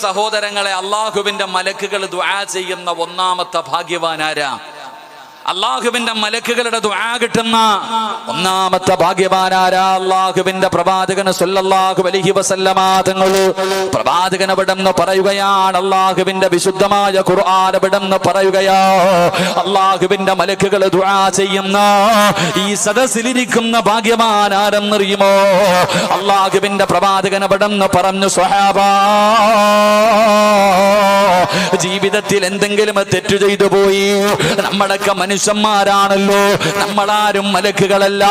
സഹോദരങ്ങളെ, അള്ളാഹുവിന്റെ മലക്കുകൾ ദുആ ചെയ്യുന്ന ഒന്നാമത്തെ ഭാഗ്യവാനാരാ? അള്ളാഹുവിന്റെ മലക്കുകളുടെ ദുആ കിട്ടുന്ന ഒന്നാമത്തെ ഭാഗ്യവാനാരാ? അള്ളാഹുവിന്റെ പ്രവാചകൻ സല്ലല്ലാഹു അലൈഹി വസല്ലമ തങ്ങൾ പ്രവാചകൻ അവിടെന്ന് പറയുകയാണ്, അള്ളാഹുവിന്റെ വിശുദ്ധമായ ഖുർആൻ അവിടെന്ന് പറയുകയാ, അള്ളാഹുവിന്റെ മലക്കുകൾ ദുആ ചെയ്യുന്ന ഈ സദസ്സിലിരിക്കുന്ന ഭാഗ്യവാൻ ആരെന്നറിയുമോ? അള്ളാഹുവിന്റെ പ്രവാചകൻ അവിടെന്ന് പറഞ്ഞു, സ്വഹാബാ, ജീവിതത്തിൽ എന്തെങ്കിലും തെറ്റു ചെയ്തു പോയി, നമ്മളൊക്കെ മനുഷ്യന്മാരാണല്ലോ, നമ്മളാരും മലക്കുകളല്ല,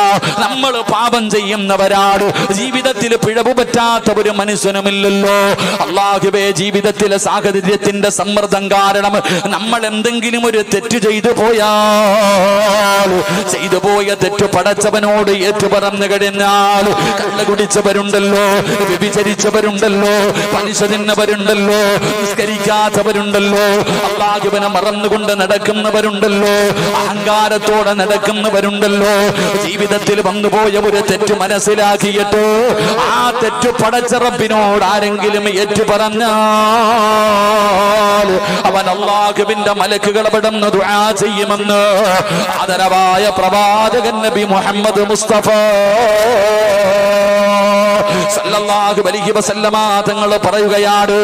നമ്മൾ പാപം ചെയ്യുന്നവരാണ്, ജീവിതത്തിൽ പിഴവ് പറ്റാത്ത ഒരു മനുഷ്യനുമില്ലല്ലോ. അല്ലാഹുവേ, ജീവിതത്തിലെ സാഹചര്യത്തിന്റെ സമ്മർദ്ദം കാരണം നമ്മൾ എന്തെങ്കിലും ഒരു തെറ്റ് ചെയ്തു പോയാൽ, ചെയ്തു പോയ തെറ്റ് പടച്ചവനോട് ഏറ്റുപറഞ്ഞു കഴിഞ്ഞാൽ, കള്ള് കുടിച്ചവരുണ്ടല്ലോ, വ്യഭിചരിച്ചവരുണ്ടല്ലോ, പലിശ തിന്നവരുണ്ടല്ലോ, നിസ്കരിക്കാത്തവരുണ്ടല്ലോ, അല്ലാഹുവിനെ മറന്നുകൊണ്ട് നടക്കുന്നവരുണ്ടല്ലോ, അഹങ്കാരത്തോടെ നടക്കുന്നവരുണ്ടല്ലോ. ജീവിതത്തിൽ വന്നുപോയ ഒരു തെറ്റ് മനസ്സിലാക്കിയിട്ട് ആ തെറ്റ് പടച്ച റബ്ബിനോട് ആരെങ്കിലും ഏറ്റുപറഞ്ഞാൽ അവൻ അല്ലാഹുവിന്റെ മലക്കുകൾ അവിടുന്ന് ദുആ ചെയ്യുമെന്ന് ആദരവായ പ്രവാചകൻ നബി മുഹമ്മദ് മുസ്തഫ സല്ലല്ലാഹു അലൈഹി വസല്ലമ തങ്ങൾ പറയുകയാണ്.